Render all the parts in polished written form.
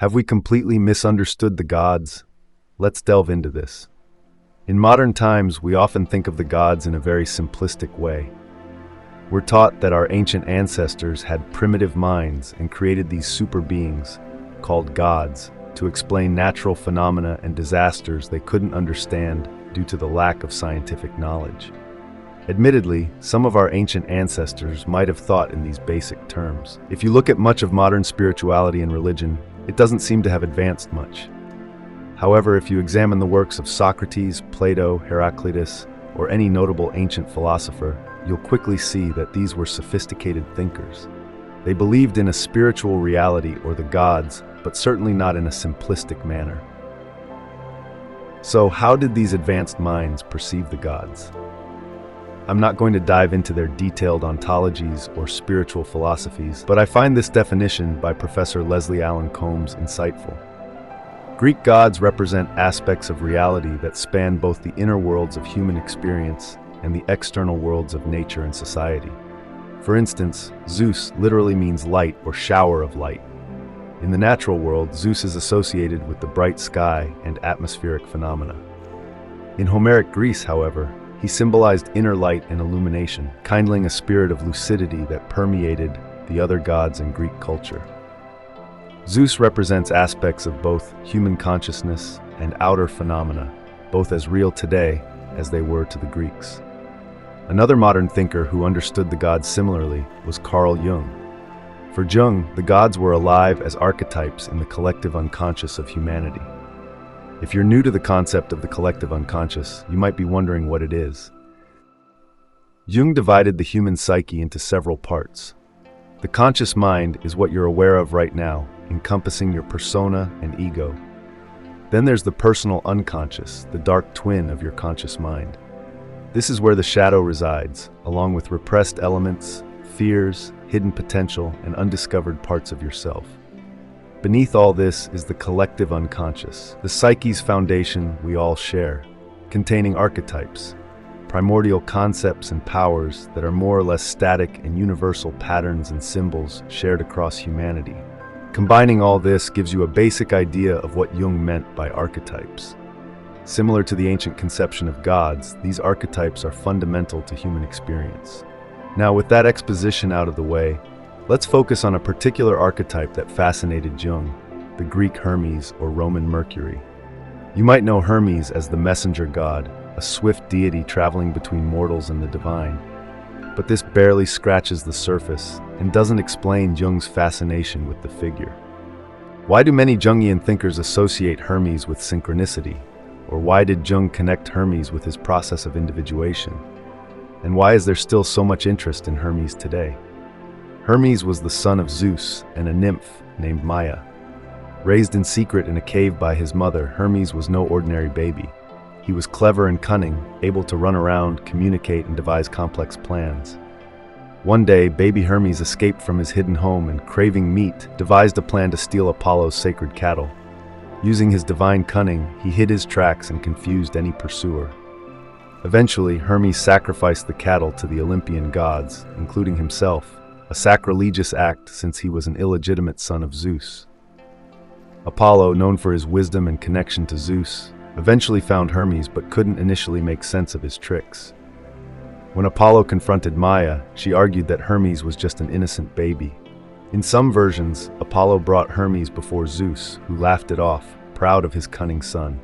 Have we completely misunderstood the gods? Let's delve into this. In modern times, we often think of the gods in a very simplistic way. We're taught that our ancient ancestors had primitive minds and created these super beings, called gods, to explain natural phenomena and disasters they couldn't understand due to the lack of scientific knowledge. Admittedly, some of our ancient ancestors might have thought in these basic terms. If you look at much of modern spirituality and religion, it doesn't seem to have advanced much. However, if you examine the works of Socrates, Plato, Heraclitus, or any notable ancient philosopher, you'll quickly see that these were sophisticated thinkers. They believed in a spiritual reality or the gods, but certainly not in a simplistic manner. So, how did these advanced minds perceive the gods? I'm not going to dive into their detailed ontologies or spiritual philosophies, but I find this definition by Professor Leslie Allen Combs insightful. Greek gods represent aspects of reality that span both the inner worlds of human experience and the external worlds of nature and society. For instance, Zeus literally means light or shower of light. In the natural world, Zeus is associated with the bright sky and atmospheric phenomena. In Homeric Greece, however, he symbolized inner light and illumination, kindling a spirit of lucidity that permeated the other gods in Greek culture. Zeus represents aspects of both human consciousness and outer phenomena, both as real today as they were to the Greeks. Another modern thinker who understood the gods similarly was Carl Jung. For Jung, the gods were alive as archetypes in the collective unconscious of humanity. If you're new to the concept of the collective unconscious, you might be wondering what it is. Jung divided the human psyche into several parts. The conscious mind is what you're aware of right now, encompassing your persona and ego. Then there's the personal unconscious, the dark twin of your conscious mind. This is where the shadow resides, along with repressed elements, fears, hidden potential, and undiscovered parts of yourself. Beneath all this is the collective unconscious, the psyche's foundation we all share, containing archetypes, primordial concepts and powers that are more or less static and universal patterns and symbols shared across humanity. Combining all this gives you a basic idea of what Jung meant by archetypes. Similar to the ancient conception of gods, these archetypes are fundamental to human experience. Now, with that exposition out of the way, let's focus on a particular archetype that fascinated Jung, the Greek Hermes or Roman Mercury. You might know Hermes as the messenger god, a swift deity traveling between mortals and the divine. But this barely scratches the surface and doesn't explain Jung's fascination with the figure. Why do many Jungian thinkers associate Hermes with synchronicity? Or why did Jung connect Hermes with his process of individuation? And why is there still so much interest in Hermes today? Hermes was the son of Zeus and a nymph named Maia. Raised in secret in a cave by his mother, Hermes was no ordinary baby. He was clever and cunning, able to run around, communicate, and devise complex plans. One day, baby Hermes escaped from his hidden home and, craving meat, devised a plan to steal Apollo's sacred cattle. Using his divine cunning, he hid his tracks and confused any pursuer. Eventually, Hermes sacrificed the cattle to the Olympian gods, including himself, a sacrilegious act since he was an illegitimate son of Zeus. Apollo, known for his wisdom and connection to Zeus, eventually found Hermes but couldn't initially make sense of his tricks. When Apollo confronted Maia, she argued that Hermes was just an innocent baby. In some versions, Apollo brought Hermes before Zeus, who laughed it off, proud of his cunning son.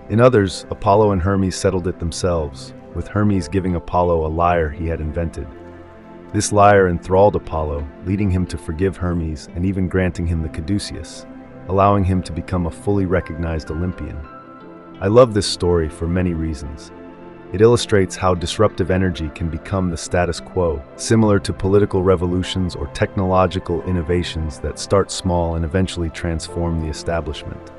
In others, Apollo and Hermes settled it themselves, with Hermes giving Apollo a lyre he had invented. This lyre enthralled Apollo, leading him to forgive Hermes and even granting him the caduceus, allowing him to become a fully recognized Olympian. I love this story for many reasons. It illustrates how disruptive energy can become the status quo, similar to political revolutions or technological innovations that start small and eventually transform the establishment.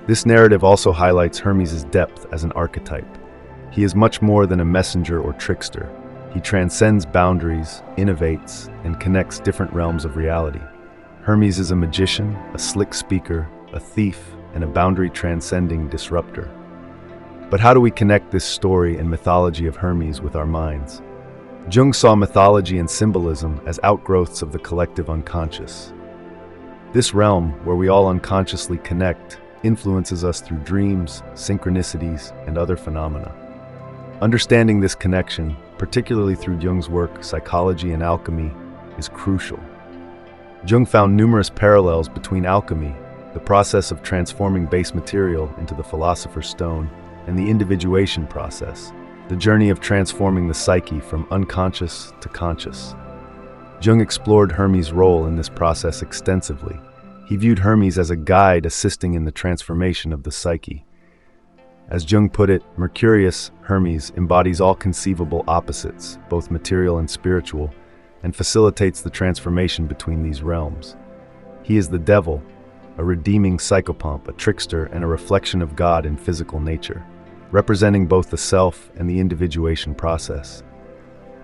This narrative also highlights Hermes' depth as an archetype. He is much more than a messenger or trickster. He transcends boundaries, innovates, and connects different realms of reality. Hermes is a magician, a slick speaker, a thief, and a boundary-transcending disruptor. But how do we connect this story and mythology of Hermes with our minds? Jung saw mythology and symbolism as outgrowths of the collective unconscious. This realm, where we all unconsciously connect, influences us through dreams, synchronicities, and other phenomena. Understanding this connection, particularly through Jung's work, Psychology and Alchemy, is crucial. Jung found numerous parallels between alchemy, the process of transforming base material into the philosopher's stone, and the individuation process, the journey of transforming the psyche from unconscious to conscious. Jung explored Hermes' role in this process extensively. He viewed Hermes as a guide assisting in the transformation of the psyche. As Jung put it, Mercurius, Hermes, embodies all conceivable opposites, both material and spiritual, and facilitates the transformation between these realms. He is the devil, a redeeming psychopomp, a trickster, and a reflection of God in physical nature, representing both the self and the individuation process.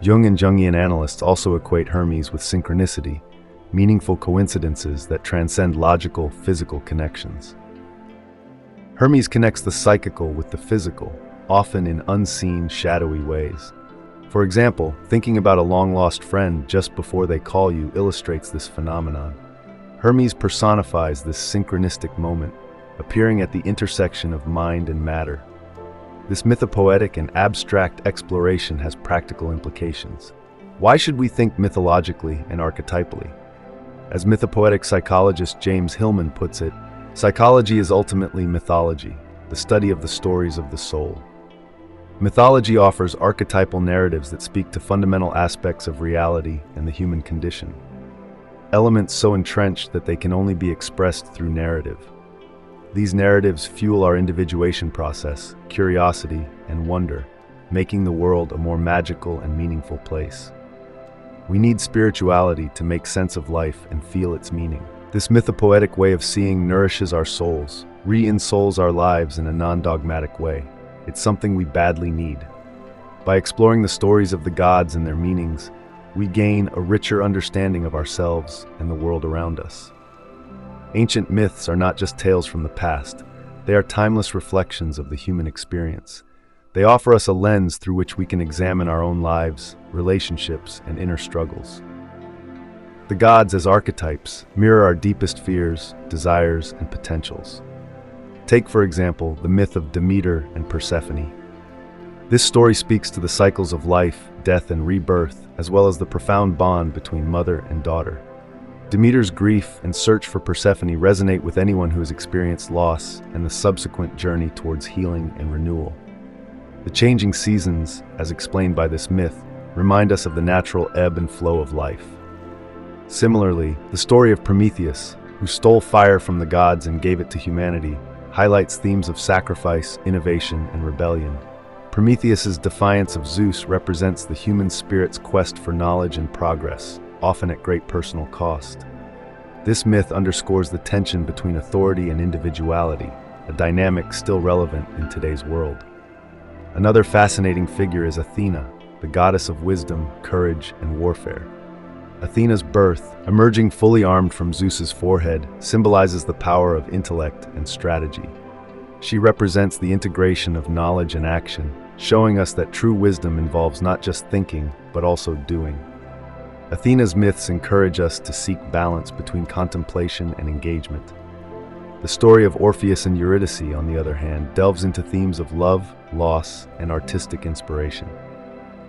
Jung and Jungian analysts also equate Hermes with synchronicity, meaningful coincidences that transcend logical, physical connections. Hermes connects the psychical with the physical, often in unseen, shadowy ways. For example, thinking about a long-lost friend just before they call you illustrates this phenomenon. Hermes personifies this synchronistic moment, appearing at the intersection of mind and matter. This mythopoetic and abstract exploration has practical implications. Why should we think mythologically and archetypally? As mythopoetic psychologist James Hillman puts it, psychology is ultimately mythology, the study of the stories of the soul. Mythology offers archetypal narratives that speak to fundamental aspects of reality and the human condition. Elements so entrenched that they can only be expressed through narrative. These narratives fuel our individuation process, curiosity, and wonder, making the world a more magical and meaningful place. We need spirituality to make sense of life and feel its meaning. This mythopoetic way of seeing nourishes our souls, re-insouls our lives in a non-dogmatic way. It's something we badly need. By exploring the stories of the gods and their meanings, we gain a richer understanding of ourselves and the world around us. Ancient myths are not just tales from the past. They are timeless reflections of the human experience. They offer us a lens through which we can examine our own lives, relationships, and inner struggles. The gods, as archetypes, mirror our deepest fears, desires, and potentials. Take, for example, the myth of Demeter and Persephone. This story speaks to the cycles of life, death, and rebirth, as well as the profound bond between mother and daughter. Demeter's grief and search for Persephone resonate with anyone who has experienced loss and the subsequent journey towards healing and renewal. The changing seasons, as explained by this myth, remind us of the natural ebb and flow of life. Similarly, the story of Prometheus, who stole fire from the gods and gave it to humanity, highlights themes of sacrifice, innovation, and rebellion. Prometheus's defiance of Zeus represents the human spirit's quest for knowledge and progress, often at great personal cost. This myth underscores the tension between authority and individuality, a dynamic still relevant in today's world. Another fascinating figure is Athena, the goddess of wisdom, courage, and warfare. Athena's birth, emerging fully armed from Zeus's forehead, symbolizes the power of intellect and strategy. She represents the integration of knowledge and action, showing us that true wisdom involves not just thinking, but also doing. Athena's myths encourage us to seek balance between contemplation and engagement. The story of Orpheus and Eurydice, on the other hand, delves into themes of love, loss, and artistic inspiration.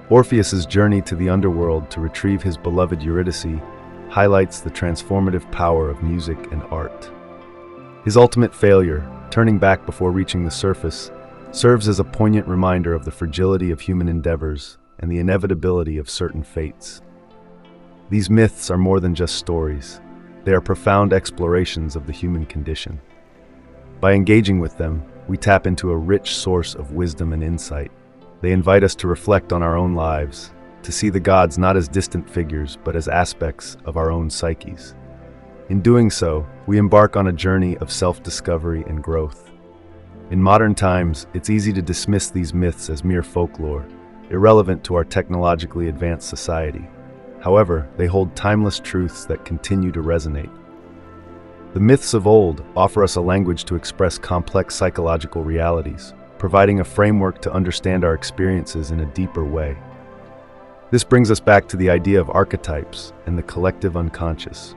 Orpheus's journey to the underworld to retrieve his beloved Eurydice highlights the transformative power of music and art. His ultimate failure, turning back before reaching the surface, serves as a poignant reminder of the fragility of human endeavors and the inevitability of certain fates. These myths are more than just stories. They are profound explorations of the human condition. By engaging with them, we tap into a rich source of wisdom and insight. They invite us to reflect on our own lives, to see the gods not as distant figures, but as aspects of our own psyches. In doing so, we embark on a journey of self-discovery and growth. In modern times, it's easy to dismiss these myths as mere folklore, irrelevant to our technologically advanced society. However, they hold timeless truths that continue to resonate. The myths of old offer us a language to express complex psychological realities, providing a framework to understand our experiences in a deeper way. This brings us back to the idea of archetypes and the collective unconscious.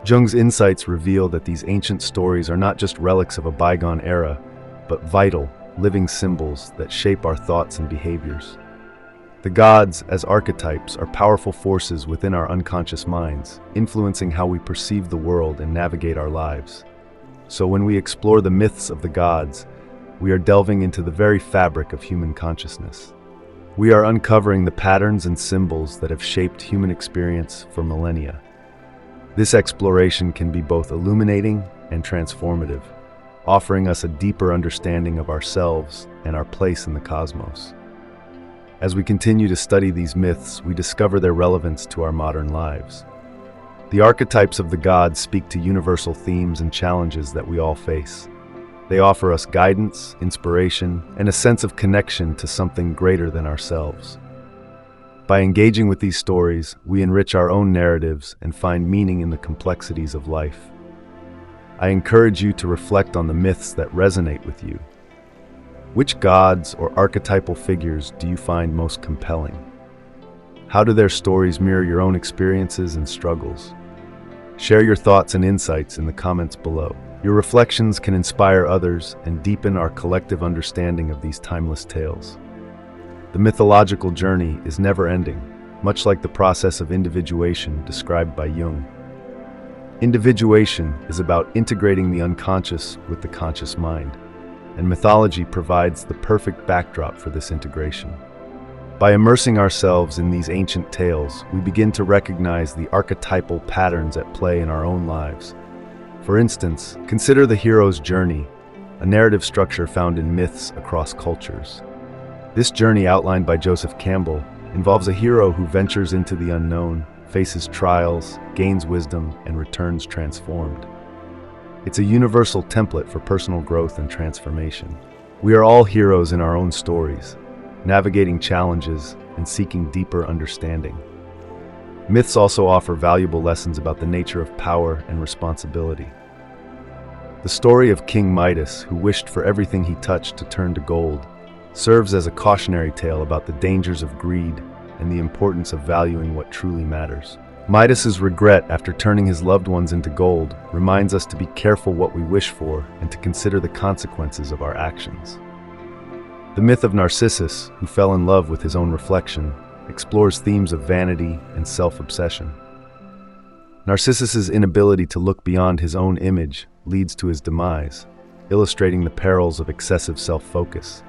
Jung's insights reveal that these ancient stories are not just relics of a bygone era, but vital, living symbols that shape our thoughts and behaviors. The gods, as archetypes, are powerful forces within our unconscious minds, influencing how we perceive the world and navigate our lives. So when we explore the myths of the gods, we are delving into the very fabric of human consciousness. We are uncovering the patterns and symbols that have shaped human experience for millennia. This exploration can be both illuminating and transformative, offering us a deeper understanding of ourselves and our place in the cosmos. As we continue to study these myths, we discover their relevance to our modern lives. The archetypes of the gods speak to universal themes and challenges that we all face. They offer us guidance, inspiration, and a sense of connection to something greater than ourselves. By engaging with these stories, we enrich our own narratives and find meaning in the complexities of life. I encourage you to reflect on the myths that resonate with you. Which gods or archetypal figures do you find most compelling? How do their stories mirror your own experiences and struggles? Share your thoughts and insights in the comments below. Your reflections can inspire others and deepen our collective understanding of these timeless tales. The mythological journey is never-ending, much like the process of individuation described by Jung. Individuation is about integrating the unconscious with the conscious mind, and mythology provides the perfect backdrop for this integration. By immersing ourselves in these ancient tales, we begin to recognize the archetypal patterns at play in our own lives. For instance, consider the hero's journey, a narrative structure found in myths across cultures. This journey, outlined by Joseph Campbell, involves a hero who ventures into the unknown, faces trials, gains wisdom, and returns transformed. It's a universal template for personal growth and transformation. We are all heroes in our own stories, navigating challenges and seeking deeper understanding. Myths also offer valuable lessons about the nature of power and responsibility. The story of King Midas, who wished for everything he touched to turn to gold, serves as a cautionary tale about the dangers of greed and the importance of valuing what truly matters. Midas's regret after turning his loved ones into gold reminds us to be careful what we wish for and to consider the consequences of our actions. The myth of Narcissus, who fell in love with his own reflection, explores themes of vanity and self-obsession. Narcissus's inability to look beyond his own image leads to his demise, illustrating the perils of excessive self-focus.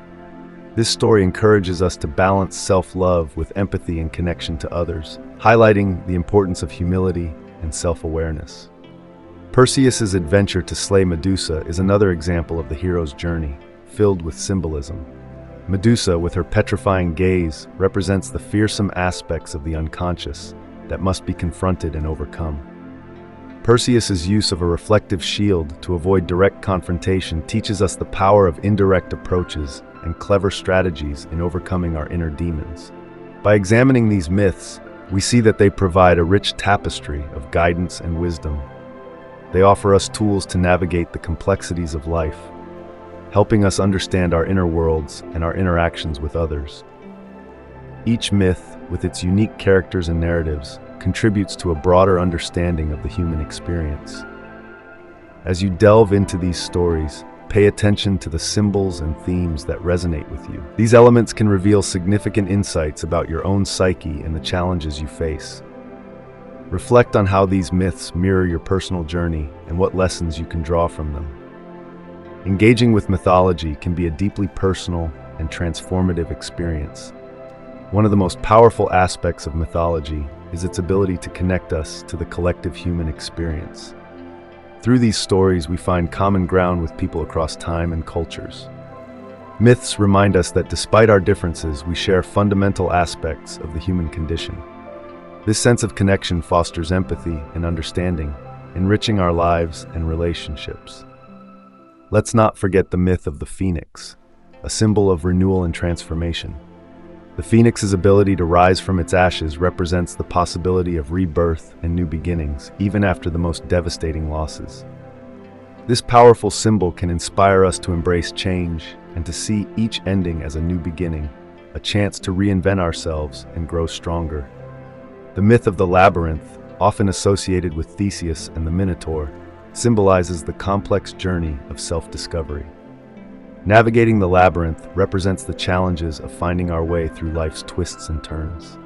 This story encourages us to balance self-love with empathy and connection to others, highlighting the importance of humility and self-awareness. Perseus's adventure to slay Medusa is another example of the hero's journey, filled with symbolism. Medusa, with her petrifying gaze, represents the fearsome aspects of the unconscious that must be confronted and overcome. Perseus's use of a reflective shield to avoid direct confrontation teaches us the power of indirect approaches and clever strategies in overcoming our inner demons. By examining these myths, we see that they provide a rich tapestry of guidance and wisdom. They offer us tools to navigate the complexities of life, helping us understand our inner worlds and our interactions with others. Each myth, with its unique characters and narratives, contributes to a broader understanding of the human experience. As you delve into these stories, pay attention to the symbols and themes that resonate with you. These elements can reveal significant insights about your own psyche and the challenges you face. Reflect on how these myths mirror your personal journey and what lessons you can draw from them. Engaging with mythology can be a deeply personal and transformative experience. One of the most powerful aspects of mythology is its ability to connect us to the collective human experience. Through these stories, we find common ground with people across time and cultures. Myths remind us that despite our differences, we share fundamental aspects of the human condition. This sense of connection fosters empathy and understanding, enriching our lives and relationships. Let's not forget the myth of the phoenix, a symbol of renewal and transformation. The phoenix's ability to rise from its ashes represents the possibility of rebirth and new beginnings, even after the most devastating losses. This powerful symbol can inspire us to embrace change and to see each ending as a new beginning, a chance to reinvent ourselves and grow stronger. The myth of the labyrinth, often associated with Theseus and the Minotaur, symbolizes the complex journey of self-discovery. Navigating the labyrinth represents the challenges of finding our way through life's twists and turns.